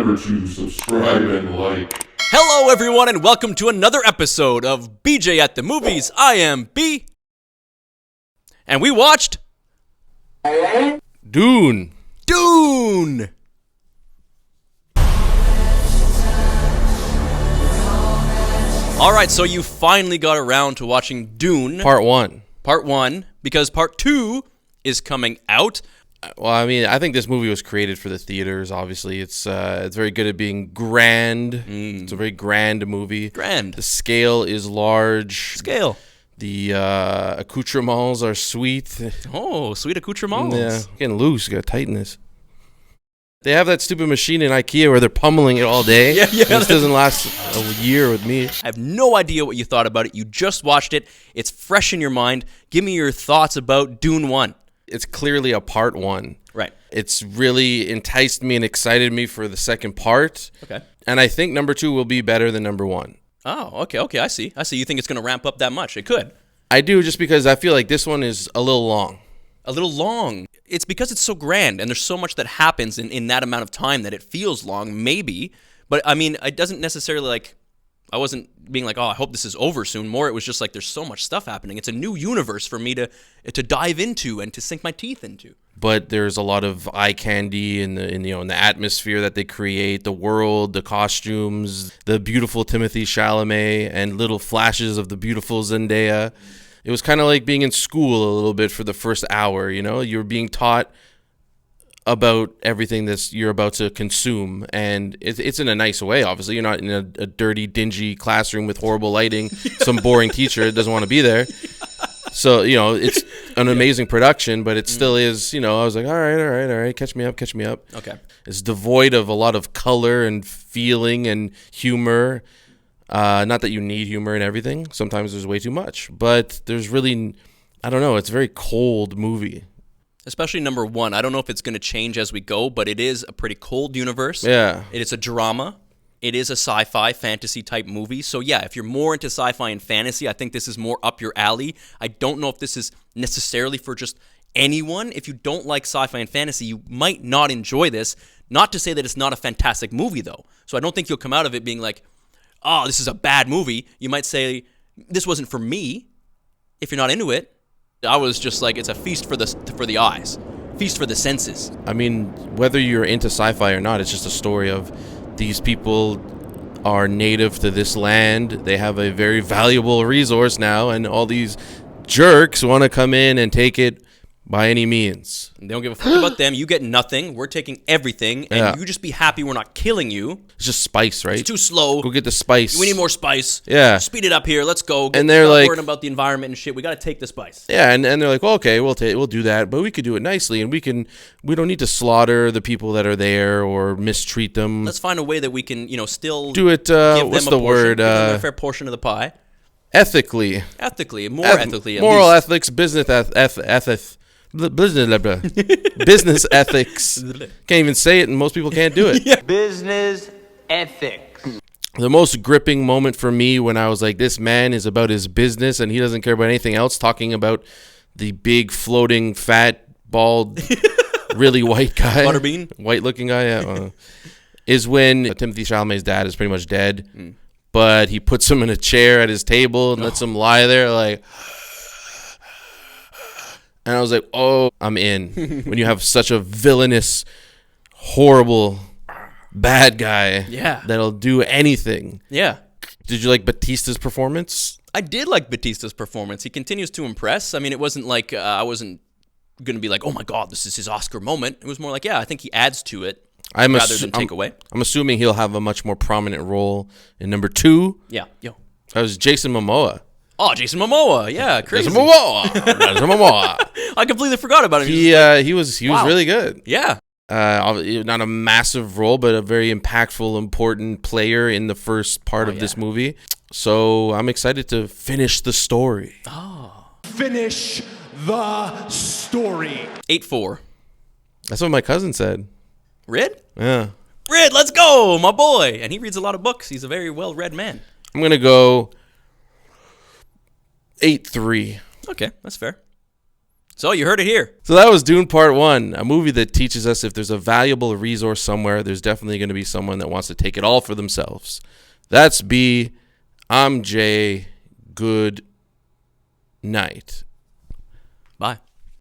remember to subscribe and like. Hello, everyone, and welcome to another episode of BJ at the Movies. I am B. And we watched Dune. Alright, so you finally got around to watching Dune. Part 1. Part 1, because Part 2 is coming out. Well, I mean, I think this movie was created for the theaters, obviously. It's very good at being grand. It's a very grand movie. Grand. The scale is large. Scale. The accoutrements are sweet. Oh, sweet accoutrements. Yeah, getting loose. You gotta tighten this. They have that stupid machine in IKEA where they're pummeling it all day. Yeah. This doesn't last a year with me. I have no idea what you thought about it. You just watched it. It's fresh in your mind. Give me your thoughts about Dune 1. It's clearly a part 1. Right. It's really enticed me and excited me for the second part. Okay. And I think number 2 will be better than number 1. Oh, okay, I see. You think it's going to ramp up that much? It could. I do, just because I feel like this one is a little long. A little long. It's because it's so grand, and there's so much that happens in that amount of time that it feels long, maybe. But, I mean, it doesn't necessarily, like, I wasn't being like, oh, I hope this is over soon. More, it was just like, there's so much stuff happening. It's a new universe for me to dive into and to sink my teeth into. But there's a lot of eye candy in the atmosphere that they create, the world, the costumes, the beautiful Timothée Chalamet, and little flashes of the beautiful Zendaya. It was kind of like being in school a little bit for the first hour, you know? You're being taught about everything that you're about to consume, and it's in a nice way, obviously. You're not in a dirty, dingy classroom with horrible lighting, some boring teacher that doesn't want to be there. So, it's an amazing production, but it still is, I was like, all right, catch me up. Okay. It's devoid of a lot of color and feeling and humor. Not that you need humor and everything. Sometimes there's way too much. But there's really, I don't know, it's a very cold movie. Especially number 1. I don't know if it's going to change as we go, but it is a pretty cold universe. Yeah. It is a drama. It is a sci-fi fantasy type movie. So yeah, if you're more into sci-fi and fantasy, I think this is more up your alley. I don't know if this is necessarily for just anyone. If you don't like sci-fi and fantasy, you might not enjoy this. Not to say that it's not a fantastic movie, though. So I don't think you'll come out of it being like, oh, this is a bad movie. You might say, this wasn't for me. If you're not into it, I was just like, it's a feast for the eyes. Feast for the senses. I mean, whether you're into sci-fi or not, it's just a story of these people are native to this land. They have a very valuable resource now, and all these jerks want to come in and take it by any means. They don't give a fuck about them. You get nothing. We're taking everything, and you just be happy we're not killing you. It's just spice, right? It's too slow. Go get the spice. We need more spice. Yeah. Speed it up here. Let's go. And they're like, worrying about the environment and shit. We got to take the spice. Yeah, and they're like, well, okay, we'll do that, but we could do it nicely, and we don't need to slaughter the people that are there or mistreat them. Let's find a way that we can, still do it. Give What's them the word? Give them a fair portion of the pie. Ethically. More ethically. At moral least. ethics, business ethics. Business ethics. Can't even say it, and most people can't do it. Yeah. Business ethics. The most gripping moment for me when I was like, this man is about his business and he doesn't care about anything else, talking about the big, floating, fat, bald, really white guy. Butterbean? White-looking guy, yeah. Is when Timothée Chalamet's dad is pretty much dead, but he puts him in a chair at his table and lets him lie there like... And I was like, oh, I'm in. When you have such a villainous, horrible, bad guy that'll do anything. Yeah. Did you like Batista's performance? I did like Batista's performance. He continues to impress. I mean, it wasn't like I wasn't going to be like, oh my God, this is his Oscar moment. It was more like, yeah, I think he adds to it rather than take away. I'm assuming he'll have a much more prominent role in number 2. Yeah. Yo. That was Jason Momoa. Oh, Jason Momoa. Yeah, crazy. Jason Momoa. I completely forgot about him. He was really good. Yeah. Not a massive role, but a very impactful, important player in the first part of this movie. So I'm excited to finish the story. Oh. Finish the story. 8-4. That's what my cousin said. Rid? Yeah. Rid, let's go, my boy. And he reads a lot of books. He's a very well-read man. I'm going to go 8-3. Okay, that's fair. So you heard it here. So that was Dune Part 1, a movie that teaches us if there's a valuable resource somewhere, there's definitely going to be someone that wants to take it all for themselves. That's B. I'm Jay. Good night. Bye.